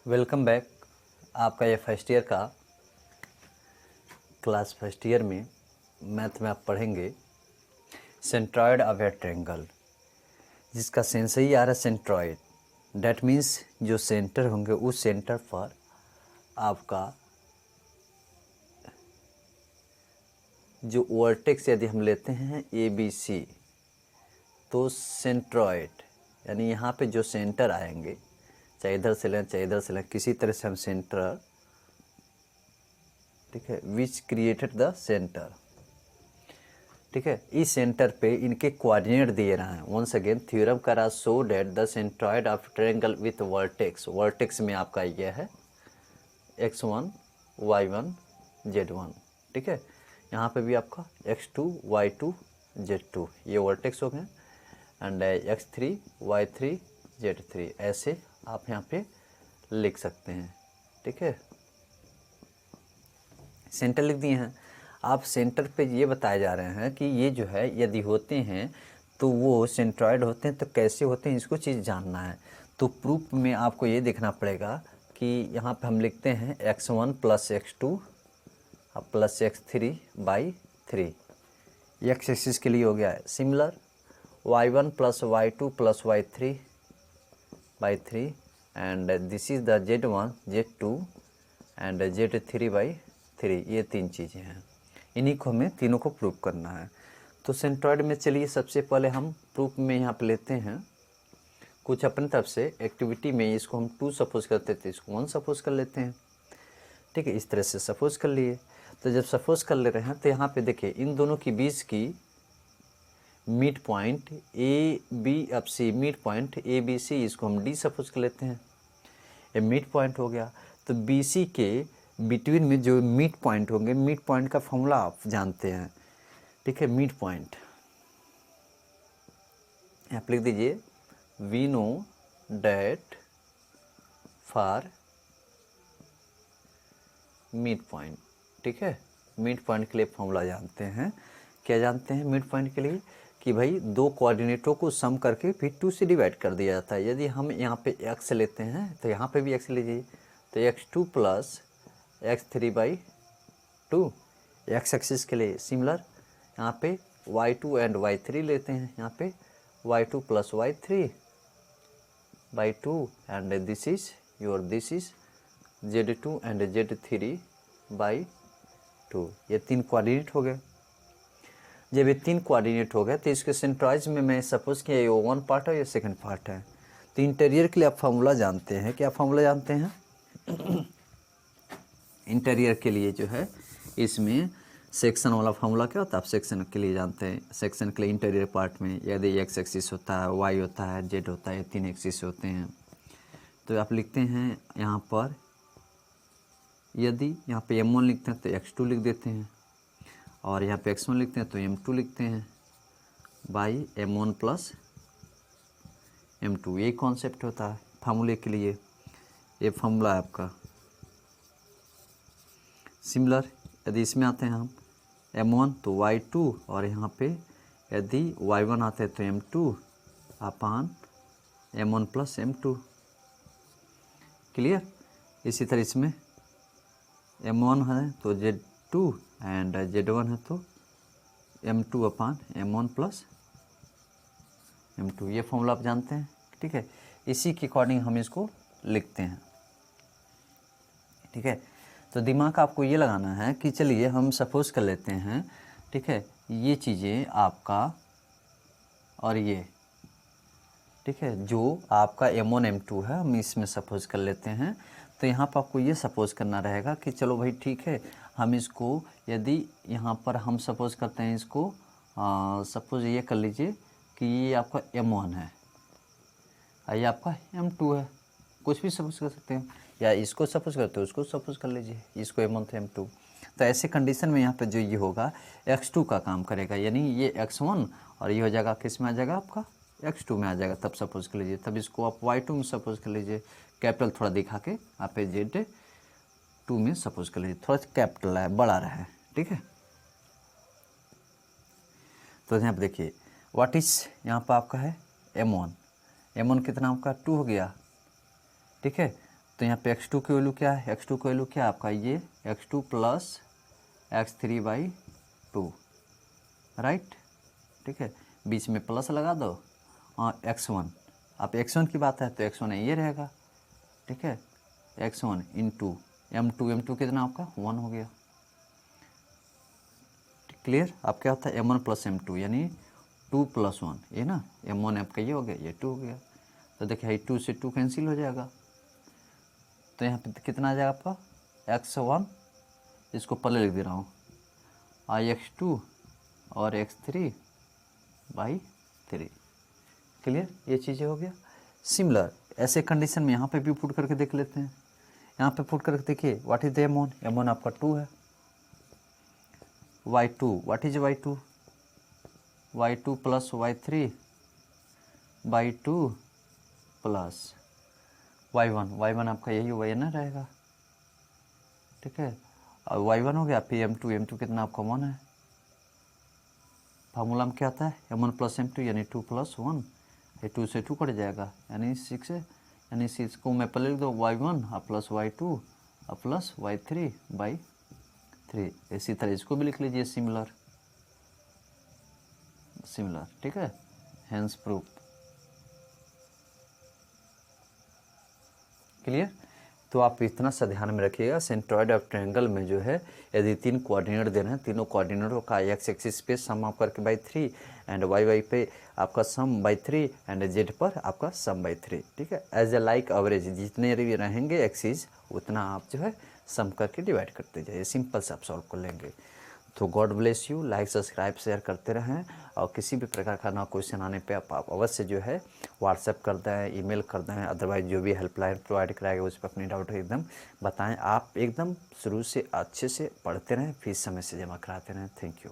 Welcome back. आपका ये first year का क्लास फर्स्ट ईयर में मैथ में आप पढ़ेंगे सेंट्रॉयड ऑफ ए ट्रायंगल, जिसका सेंस ही आ रहा है सेंट्रॉयड। डैट मीन्स जो सेंटर होंगे उस सेंटर पर आपका जो वर्टेक्स यदि हम लेते हैं ए बी सी, तो सेंट्रॉयड यानी यहाँ पे जो सेंटर आएंगे, चाहे इधर से लें चाहे इधर से लें, किसी तरह से हम सेंटर, ठीक है, विच क्रिएटेड द सेंटर, ठीक है, इस सेंटर पे इनके कोऑर्डिनेट दिए रहे हैं। वंस अगेन थ्योरम करा so that the centroid of triangle with vertex, vertex में आपका यह है x1 y1 z1, ठीक है, यहाँ पे भी आपका x2 y2 z2 ये वर्टेक्स हो गए, एंड x3 y3 z3 ऐसे आप यहाँ पे लिख सकते हैं, ठीक है। सेंटर लिख दिए हैं। आप सेंटर पे ये बताए जा रहे हैं कि ये जो है यदि होते हैं तो वो सेंट्रॉयड होते हैं, तो कैसे होते हैं इसको चीज़ जानना है। तो प्रूफ में आपको ये देखना पड़ेगा कि यहाँ पे हम लिखते हैं x1 plus x2 plus x3 by 3, x axis के लिए हो गया है। Similar y1 plus y2 plus y3 by 3, and this is the z1 z2 and z3 by 3, ये तीन चीज़ें हैं, इन्हीं को हमें तीनों को प्रूव करना है। तो सेंट्रॉयड में चलिए सबसे पहले हम प्रूफ में यहाँ पे लेते हैं कुछ अपनी तरफ से एक्टिविटी में। इसको हम 2 सपोज करते थे, इसको 1 सपोज कर लेते हैं, ठीक है, इस तरह से सपोज कर लिए। तो जब सपोज कर ले रहे हैं तो यहाँ पे देखिए इन दोनों के बीच की मिड पॉइंट ए बी अब C, midpoint A B C, इसको हम डी सपोज कर लेते हैं, ये मिड पॉइंट हो गया। तो बी सी के बिटवीन में जो मिड पॉइंट होंगे, मिड पॉइंट का फॉर्मूला आप जानते हैं, ठीक है। मिड पॉइंट आप लिख दीजिए, we know that for mid point, ठीक है। मिड पॉइंट के लिए फॉर्मूला जानते हैं, क्या जानते हैं मिड पॉइंट के लिए, कि भाई दो कोऑर्डिनेटों को सम करके फिर 2 से डिवाइड कर दिया जाता है। यदि हम यहाँ पे x लेते हैं तो यहाँ पे भी x लीजिए, तो x2 plus x3 by 2, x axis के लिए। सिमिलर यहाँ पे y2 एंड y3 लेते हैं, यहाँ पे y2 plus y3 by 2, and this is z2 and z3 by 2, ये 3 कोऑर्डिनेट हो गए। जब ये 3 कोऑर्डिनेट हो गए तो इसके सेंट्रॉइड में मैं सपोज किया ये 1 पार्ट है, ये सेकंड पार्ट है। तो इंटीरियर के लिए आप फार्मूला जानते हैं, क्या फार्मूला जानते हैं इंटीरियर के लिए जो है, इसमें सेक्शन वाला फार्मूला क्या होता है, आप सेक्शन के लिए जानते हैं। सेक्शन के लिए इंटीरियर पार्ट में यदि एक्स एक्सिस होता है, वाई होता है, जेड होता है, 3 एक्सिस होते हैं। तो आप लिखते हैं यहाँ पर, यदि यहाँ पे m1 लिखते हैं तो x2 लिख देते हैं, और यहाँ पे x1 लिखते हैं तो m2 लिखते हैं बाई m1 प्लस m2, यही कॉन्सेप्ट होता है फार्मूले के लिए। ये फार्मूला है आपका। सिमिलर यदि इसमें आते हैं हम m1 तो y2, और यहाँ पे यदि y1 आते हैं तो m2 अपान m1 प्लस m2, क्लियर। इसी तरह इसमें m1 है तो z2 एंड z1 है तो m2 अपान m1 प्लस m2, ये फॉर्मूला आप जानते हैं, ठीक है। इसी के अकॉर्डिंग हम इसको लिखते हैं, ठीक है। तो दिमाग आपको ये लगाना है कि चलिए हम सपोज कर लेते हैं, ठीक है, ये चीज़ें आपका और ये, ठीक है, जो आपका m1 m2 है हम इसमें सपोज कर लेते हैं। तो यहाँ पर आपको ये सपोज करना रहेगा कि चलो भाई ठीक है, हम इसको यदि यहाँ पर हम सपोज करते हैं इसको, सपोज ये कर लीजिए कि ये आपका m1 है, ये आपका m2 है, कुछ भी सपोज कर सकते हैं, या इसको सपोज करते हो उसको सपोज कर लीजिए, इसको m1 तो m2। तो ऐसे कंडीशन में यहाँ पे जो ये होगा x2 का काम करेगा, यानी ये x1 और ये हो जाएगा किस में आ जाएगा आपका x2 में आ जाएगा, तब सपोज कर लीजिए। तब इसको आप y2 में सपोज कर लीजिए, कैपिटल थोड़ा दिखा के आप z2 में सपोज कर लीजिए, थोड़ा सा कैपिटल है बड़ा रहा है, ठीक है। तो यहाँ पर देखिए व्हाट इज यहाँ पर आपका है m1 कितना आपका 2 हो गया, ठीक है। तो यहाँ पे x2 की वैल्यू क्या है, x2 की वैल्यू क्या आपका ये x2 प्लस x3/2, राइट। ठीक है, बीच में प्लस लगा दो और x1, अब x1 की बात है तो x1 ये रहेगा। ठीक है, x1 इंटू m2 कितना आपका 1 हो गया। क्लियर, अब क्या होता है m1 प्लस m2 यानी 2 + 1, ये ना m1 आपका ये हो गया, ये 2 हो गया। तो देखिए 2 से 2 कैंसिल हो जाएगा, तो यहाँ पे कितना आ जाएगा आपका x1, इसको पहले लिख दे रहा हूँ x2 और x3/3। क्लियर, ये चीज़ें हो गया। सिमिलर ऐसे कंडीशन में यहाँ पे भी पुट करके देख लेते हैं। यहाँ पे पुट करके देखिए व्हाट इज द m1 आपका 2 है, y2 what is y2 plus y3/2 plus y1 आपका यही y ना रहेगा। ठीक है, और y1 हो गया, फिर m2 कितना आपका 1 है। फार्मूला में क्या आता है m1 प्लस m2 यानी 2 + 1, ये 2 से 2 कट जाएगा यानी 6 है, यानी 6 को मैं पहले लिख दो y1 plus y2 plus y3/3। इसी तरह इसको भी लिख लीजिए सिमिलर। ठीक है, हेंस प्रूफ। क्लियर, तो आप इतना सा ध्यान में रखिएगा, सेंट्रॉइड ऑफ ट्रायंगल में जो है यदि 3 कोऑर्डिनेट देना है, तीनों कोऑर्डिनेटों का x एक्सिस पे सम आप करके बाई 3 एंड y पे आपका सम बाई 3 एंड z पर आपका सम बाई 3। ठीक है, एज ए लाइक एवरेज जितने भी रहेंगे एक्सिस उतना आप जो है सम करके डिवाइड करते जाइए, सिंपल से आप सॉल्व कर लेंगे। तो God bless you, like subscribe share करते रहें, और किसी भी प्रकार का ना क्वेश्चन आने पे आप अवश्य जो है व्हाट्सएप कर दें, ईमेल कर दें, अदरवाइज जो भी हेल्पलाइन प्रोवाइड कराएगा उस पर अपनी डाउट एकदम बताएं। आप एकदम शुरू से अच्छे से पढ़ते रहें, फीस समय से जमा कराते रहें। Thank you.